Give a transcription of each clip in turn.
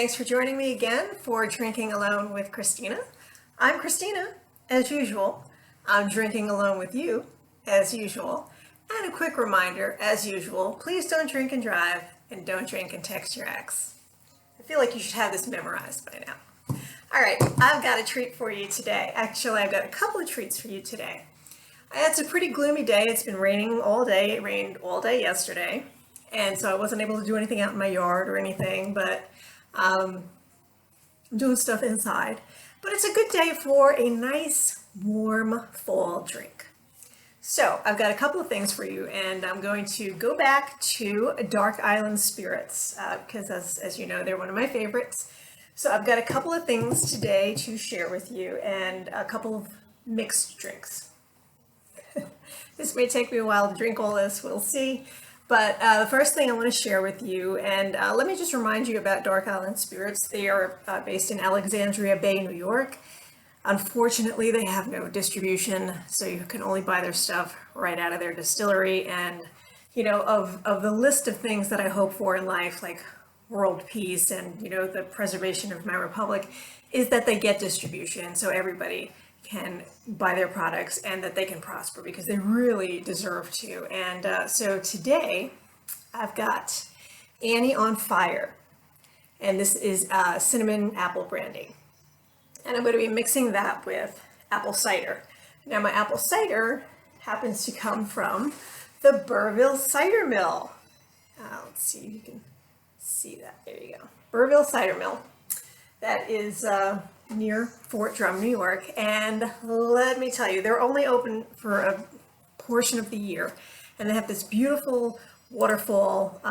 thanks for joining me again for Drinking Alone with Christina. I'm Christina, as usual. I'm drinking alone with you, as usual. And a quick reminder, as usual, please don't drink and drive, and don't drink and text your ex. I feel like you should have this memorized by now. All right, I've got a treat for you today. Actually, I've got a couple of treats for you today. It's a pretty gloomy day. It's been raining all day. It rained all day yesterday. And so I wasn't able to do anything out in my yard or anything, but I'm doing stuff inside. But it's a good day for a nice, warm fall drink. So I've got a couple of things for you, and I'm going to go back to Dark Island Spirits, because as you know, they're one of my favorites. So I've got a couple of things today to share with you, and a couple of mixed drinks. This may take me a while to drink all this, we'll see. But the first thing I want to share with you, and let me just remind you about Dark Island Spirits. They are based in Alexandria Bay, New York. Unfortunately, they have no distribution, so you can only buy their stuff right out of their distillery. And, you know, of the list of things that I hope for in life, like world peace and, you know, the preservation of my republic, is that they get distribution so everybody can buy their products and that they can prosper, because they really deserve to. And so today I've got Annie on Fire, and this is cinnamon apple brandy, and I'm going to be mixing that with apple cider. Now my apple cider happens to come from the Burville Cider Mill. Let's see if you can see that. There you go. Burville Cider Mill. That is near Fort Drum, New York, and let me tell you, they're only open for a portion of the year, and they have this beautiful waterfall,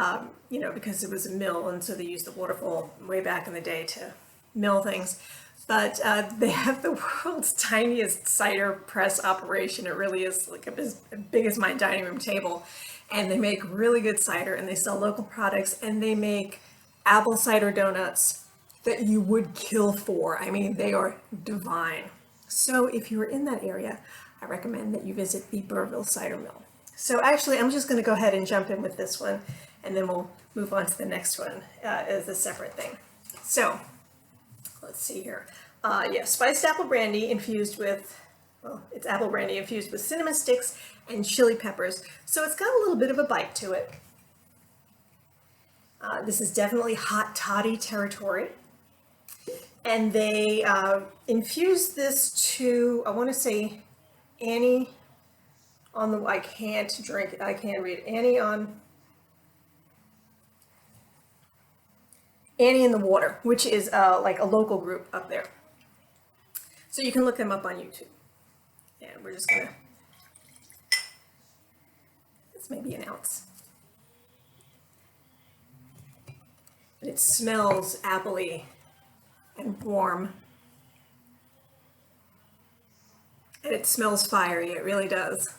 you know, because it was a mill, and so they used the waterfall way back in the day to mill things. But they have the world's tiniest cider press operation. It really is like as big as my dining room table, and they make really good cider, and they sell local products, and they make apple cider donuts that you would kill for. I mean, they are divine. So if you're in that area, I recommend that you visit the Burville Cider Mill. So actually, I'm just going to go ahead and jump in with this one, and then we'll move on to the next one as a separate thing. So let's see here. Yeah, spiced apple brandy infused with, well, it's apple brandy infused with cinnamon sticks and chili peppers. So it's got a little bit of a bite to it. This is definitely hot toddy territory. And they infused this to, I want to say, Annie on the, I can't drink it, I can't read it. Annie in the Water, which is like a local group up there. So you can look them up on YouTube. And we're just gonna, this may be an ounce. It smells appley and warm, and it smells fiery. It really does.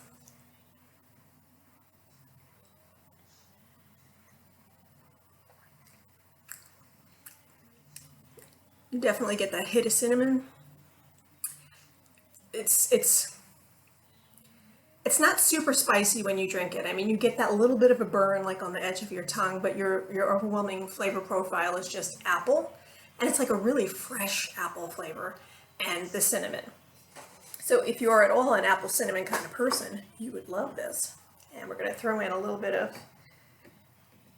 You definitely get that hit of cinnamon. It's not super spicy when you drink it. I mean, you get that little bit of a burn like on the edge of your tongue, but your overwhelming flavor profile is just apple. And it's like a really fresh apple flavor and the cinnamon. So if you are at all an apple cinnamon kind of person, you would love this. And we're going to throw in a little bit of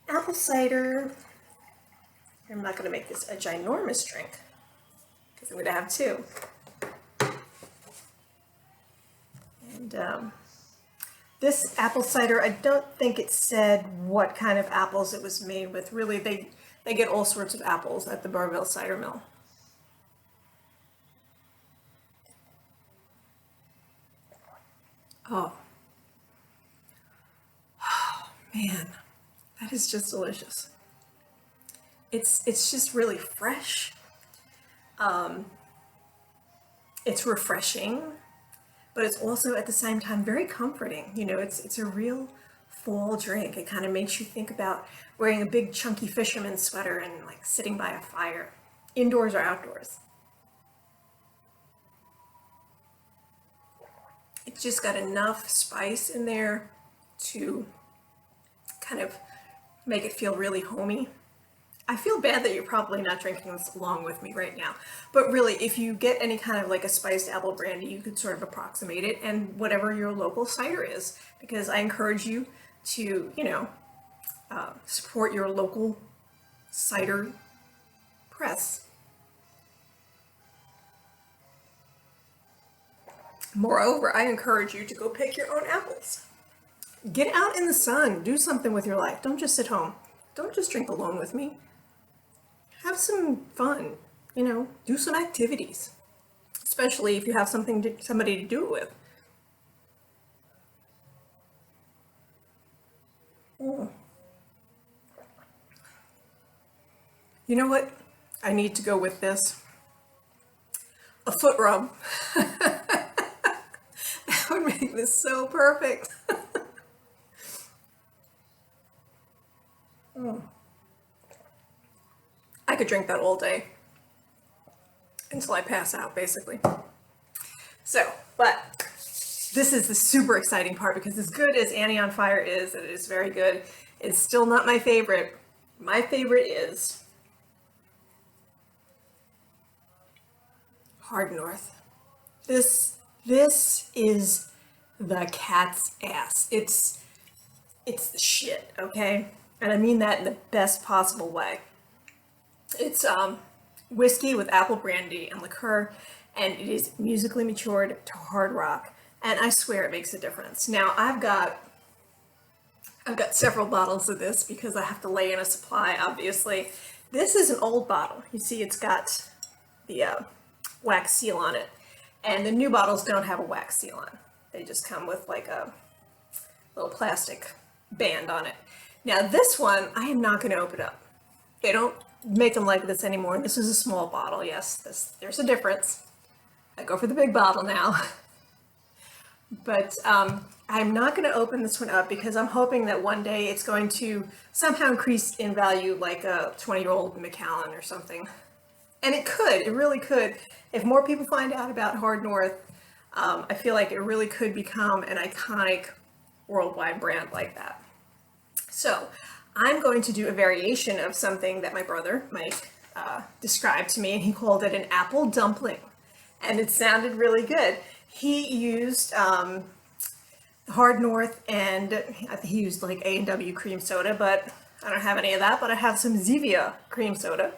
apple cider. I'm not going to make this a ginormous drink because I'm going to have two. And this apple cider, I don't think it said what kind of apples it was made with. Really, they get all sorts of apples at the Burville Cider Mill. Oh, man, that is just delicious. It's just really fresh. It's refreshing, but it's also at the same time very comforting. You know, it's a real fall drink. It kind of makes you think about wearing a big chunky fisherman's sweater and like sitting by a fire, indoors or outdoors. It's just got enough spice in there to kind of make it feel really homey. I feel bad that you're probably not drinking this along with me right now. But really, if you get any kind of like a spiced apple brandy, you could sort of approximate it and whatever your local cider is. Because I encourage you to, support your local cider press. Moreover, I encourage you to go pick your own apples. Get out in the sun. Do something with your life. Don't just sit home. Don't just drink alone with me. Have some fun. Do some activities. Especially if you have somebody to do it with. Mm. You know what? I need to go with this. A foot rub. That would make this so perfect. Mm. I could drink that all day until I pass out, basically. So, but this is the super exciting part because as good as Annie on Fire is, and it is very good, it's still not my favorite. My favorite is Hard North. This is the cat's ass. It's the shit, okay? And I mean that in the best possible way. It's whiskey with apple brandy and liqueur, and it is musically matured to hard rock. And I swear it makes a difference. Now I've got several bottles of this because I have to lay in a supply, obviously. This is an old bottle. You see it's got the wax seal on it. And the new bottles don't have a wax seal on. They just come with like a little plastic band on it. Now this one, I am not going to open up. They don't make them like this anymore. This is a small bottle. Yes, there's a difference. I go for the big bottle now. But I'm not going to open this one up because I'm hoping that one day it's going to somehow increase in value like a 20-year-old Macallan or something. And it really could. If more people find out about Hard North, I feel like it really could become an iconic worldwide brand like that. So I'm going to do a variation of something that my brother, Mike, described to me, and he called it an apple dumpling. And it sounded really good. He used Hard North, and I think he used like A&W cream soda, but I don't have any of that, but I have some Zevia cream soda.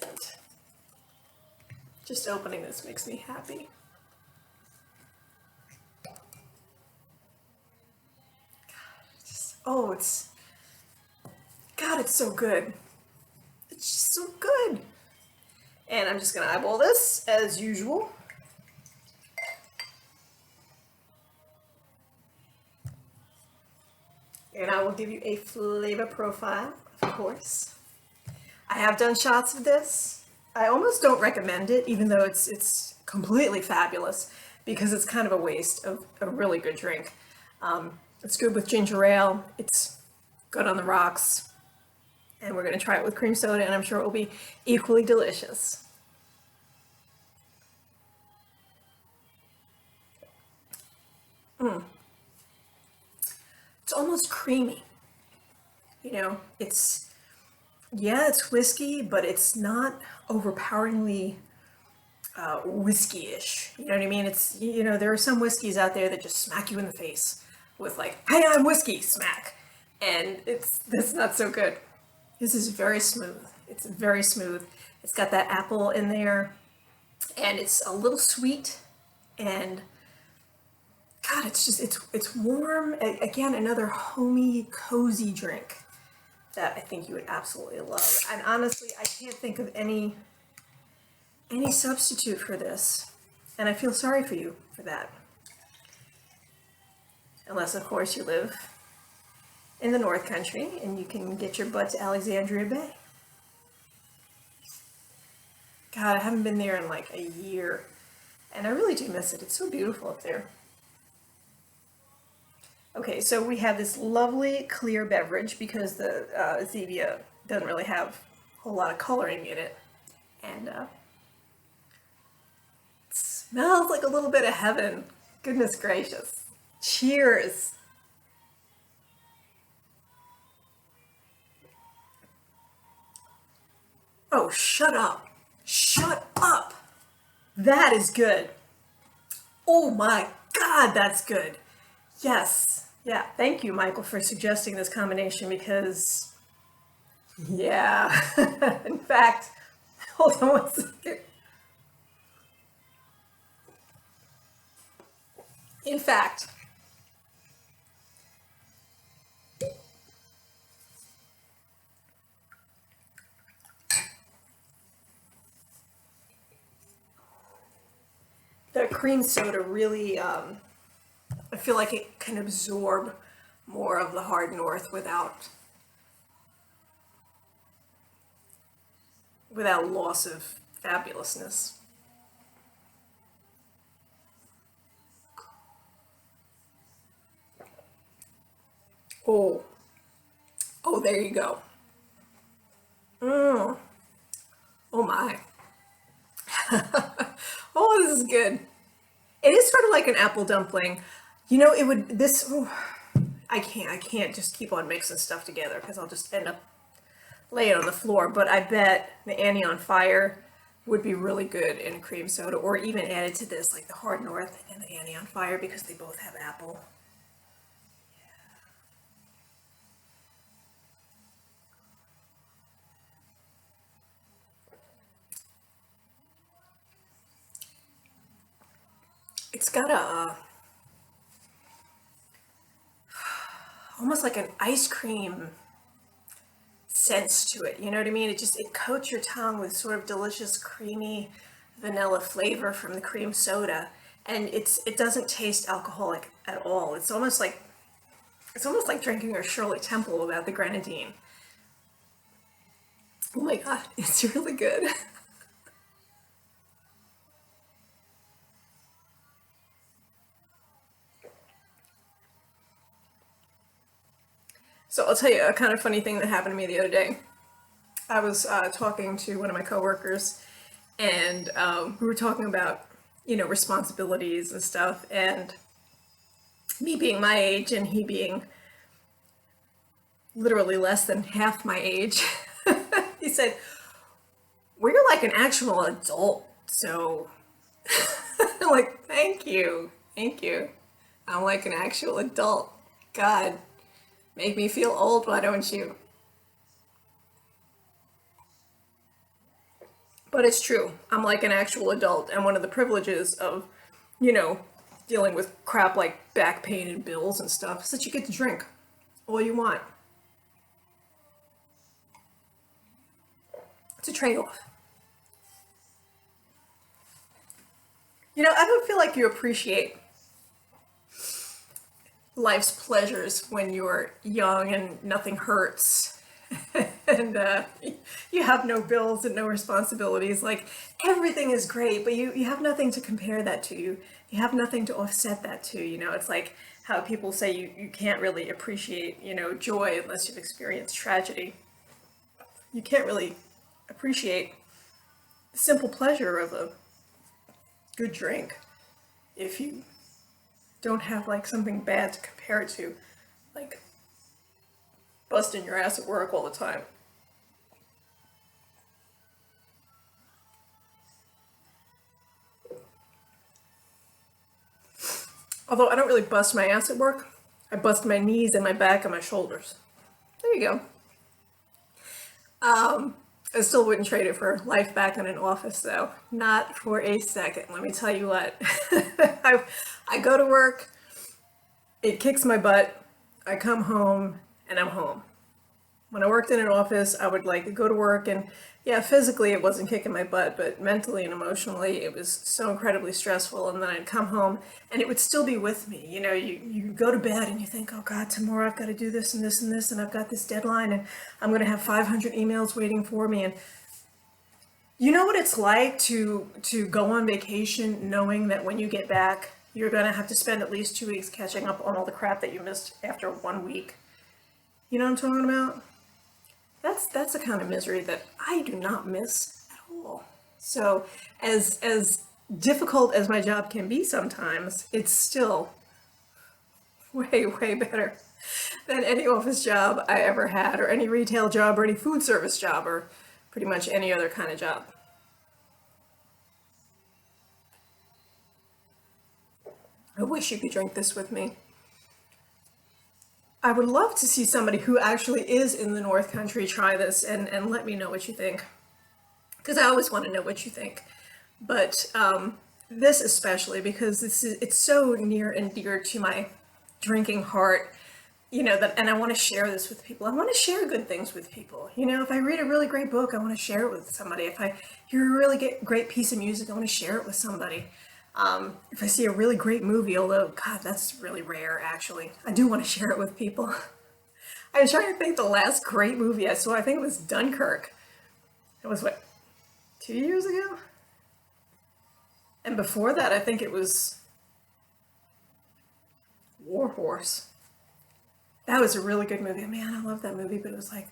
And just opening this makes me happy. It's so good. It's just so good. And I'm just gonna eyeball this as usual. And I will give you a flavor profile, of course. I have done shots of this. I almost don't recommend it, even though it's completely fabulous, because it's kind of a waste of a really good drink. It's good with ginger ale. It's good on the rocks. And we're going to try it with cream soda, and I'm sure it will be equally delicious. It's almost creamy. It's whiskey, but it's not overpoweringly whiskey-ish. You know what I mean? There are some whiskeys out there that just smack you in the face with like, hey, I'm whiskey, smack. And that's not so good. This is very smooth. It's very smooth. It's got that apple in there, and it's a little sweet, and God, it's warm. Again, another homey, cozy drink that I think you would absolutely love. And honestly, I can't think of any substitute for this, and I feel sorry for you for that. Unless, of course, you live in the North Country and you can get your butt to Alexandria Bay. God, I haven't been there in like a year, and I really do miss it. It's so beautiful up there. Okay, so we have this lovely clear beverage because the Zevia doesn't really have a whole lot of coloring in it. And it smells like a little bit of heaven. Goodness gracious. Cheers. Oh, shut up. Shut up. That is good. Oh my God, that's good. Yes. Yeah. Thank you, Michael, for suggesting this combination because, yeah. In fact, hold on one second. In fact, the cream soda really, I feel like it can absorb more of the hard north without loss of fabulousness. Oh, oh, there you go. Mm. Oh my. Oh, this is good. It is sort of like an apple dumpling. You know, it would, this, ooh, I can't just keep on mixing stuff together because I'll just end up laying it on the floor. But I bet the Annie on Fire would be really good in cream soda, or even added to this, like the Hard North and the Annie on Fire, because they both have apple. It's got a, almost like an ice cream sense to it. You know what I mean? It coats your tongue with sort of delicious, creamy vanilla flavor from the cream soda, and it doesn't taste alcoholic at all. It's almost like drinking a Shirley Temple without the grenadine. Oh my God, it's really good. So I'll tell you a kind of funny thing that happened to me the other day. I was talking to one of my coworkers, and we were talking about, responsibilities and stuff, and me being my age and he being literally less than half my age. He said, "Well, you're like an actual adult, so." I'm like, thank you, thank you. I'm like an actual adult. God, make me feel old, why don't you? But it's true. I'm like an actual adult, and one of the privileges of, you know, dealing with crap like back pain and bills and stuff is that you get to drink all you want. It's a trade-off. I don't feel like you appreciate life's pleasures when you're young and nothing hurts and you have no bills and no responsibilities. Like, everything is great, but you have nothing to compare that to. You have nothing to offset that to. It's like how people say you can't really appreciate, joy unless you've experienced tragedy. You can't really appreciate the simple pleasure of a good drink if you don't have like something bad to compare it to, like busting your ass at work all the time. Although I don't really bust my ass at work, I bust my knees and my back and my shoulders. There you go. I still wouldn't trade it for life back in an office, though. Not for a second. Let me tell you what. I go to work, it kicks my butt, I come home, and I'm home. When I worked in an office, I would like go to work, and yeah, physically it wasn't kicking my butt, but mentally and emotionally it was so incredibly stressful. And then I'd come home and it would still be with me. You go to bed and you think, oh God, tomorrow I've got to do this and this and this, and I've got this deadline, and I'm going to have 500 emails waiting for me. And you know what it's like to go on vacation knowing that when you get back, you're going to have to spend at least 2 weeks catching up on all the crap that you missed after 1 week. You know what I'm talking about? That's the kind of misery that I do not miss at all. So as difficult as my job can be sometimes, it's still way, way better than any office job I ever had, or any retail job, or any food service job, or pretty much any other kind of job. I wish you could drink this with me. I would love to see somebody who actually is in the North Country try this and let me know what you think. Because I always want to know what you think. But this especially, because it's so near and dear to my drinking heart, you know, that, and I want to share this with people. I want to share good things with people. You know, if I read a really great book, I want to share it with somebody. If I hear a really great piece of music, I want to share it with somebody. If I see a really great movie, although, God, that's really rare, actually, I do want to share it with people. I was trying to think the last great movie I saw. I think it was Dunkirk. It was, what, 2 years ago? And before that, I think it was War Horse. That was a really good movie. Man, I love that movie, but it was like,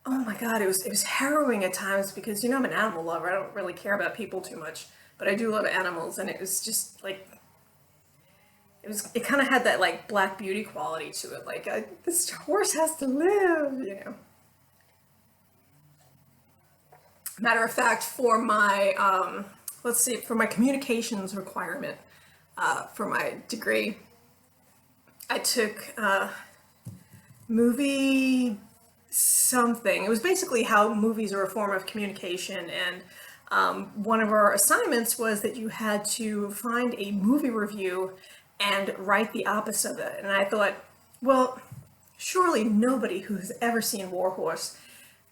oh my God, it was harrowing at times because, you know, I'm an animal lover. I don't really care about people too much, but I do love animals, and it was just like, it kind of had that like Black Beauty quality to it. Like, this horse has to live, you know. Matter of fact, for my, let's see, for my communications requirement, for my degree, I took movie something. It was basically how movies are a form of communication, and one of our assignments was that you had to find a movie review and write the opposite of it. And I thought, well, surely nobody who's ever seen War Horse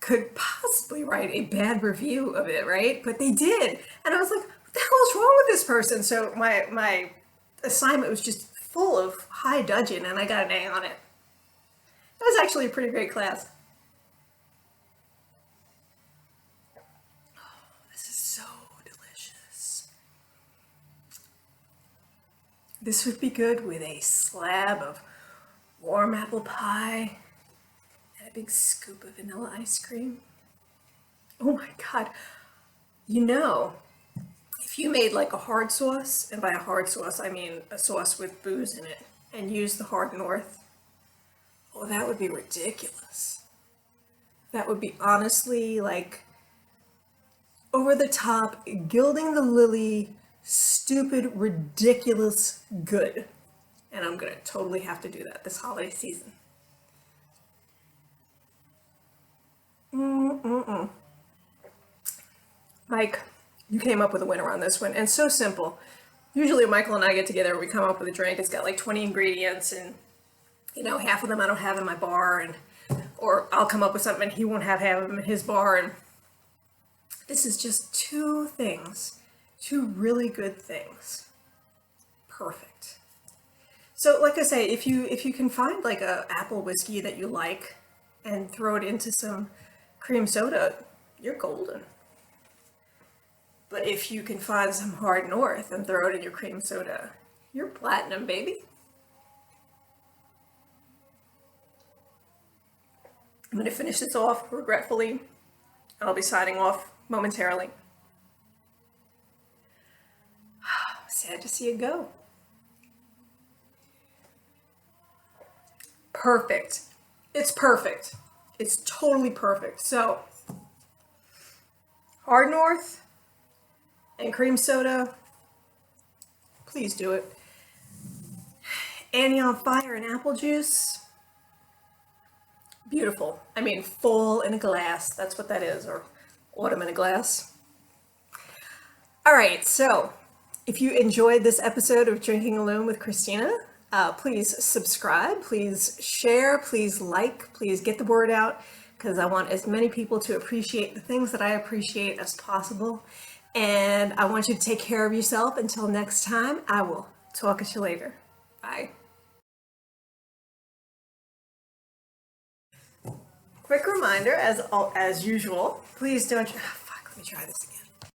could possibly write a bad review of it, right? But they did. And I was like, what the hell is wrong with this person? So my assignment was just full of high dudgeon, and I got an A on it. It was actually a pretty great class. Oh, this is so delicious. This would be good with a slab of warm apple pie and a big scoop of vanilla ice cream. Oh my God. You know, if you made like a hard sauce, and by a hard sauce I mean a sauce with booze in it, and used the Hard North, oh, that would be ridiculous. That would be honestly like over the top, gilding the lily, stupid, ridiculous good. And I'm gonna totally have to do that this holiday season. Mike, you came up with a winner on this one, and so simple. Usually Michael and I get together, we come up with a drink, it's got like 20 ingredients, and you know, half of them I don't have in my bar, and or I'll come up with something and he won't have half of them in his bar, and this is just two things, two really good things. Perfect. So like I say, if you can find like a apple whiskey that you like and throw it into some cream soda, you're golden. But if you can find some Hard North and throw it in your cream soda, you're platinum, baby. I'm going to finish this off regretfully. I'll be signing off momentarily. Sad to see it go. Perfect. It's perfect. It's totally perfect. So, Hard North and cream soda, please do it. Annie on Fire and apple juice, beautiful. I mean, fall in a glass, that's what that is, or autumn in a glass. All right, so if you enjoyed this episode of Drinking Alone with Christina, please subscribe, please share, please like, please get the word out, because I want as many people to appreciate the things that I appreciate as possible. And I want you to take care of yourself. Until next time, I will talk to you later. Bye. Quick reminder, as usual, please don't, let me try this again.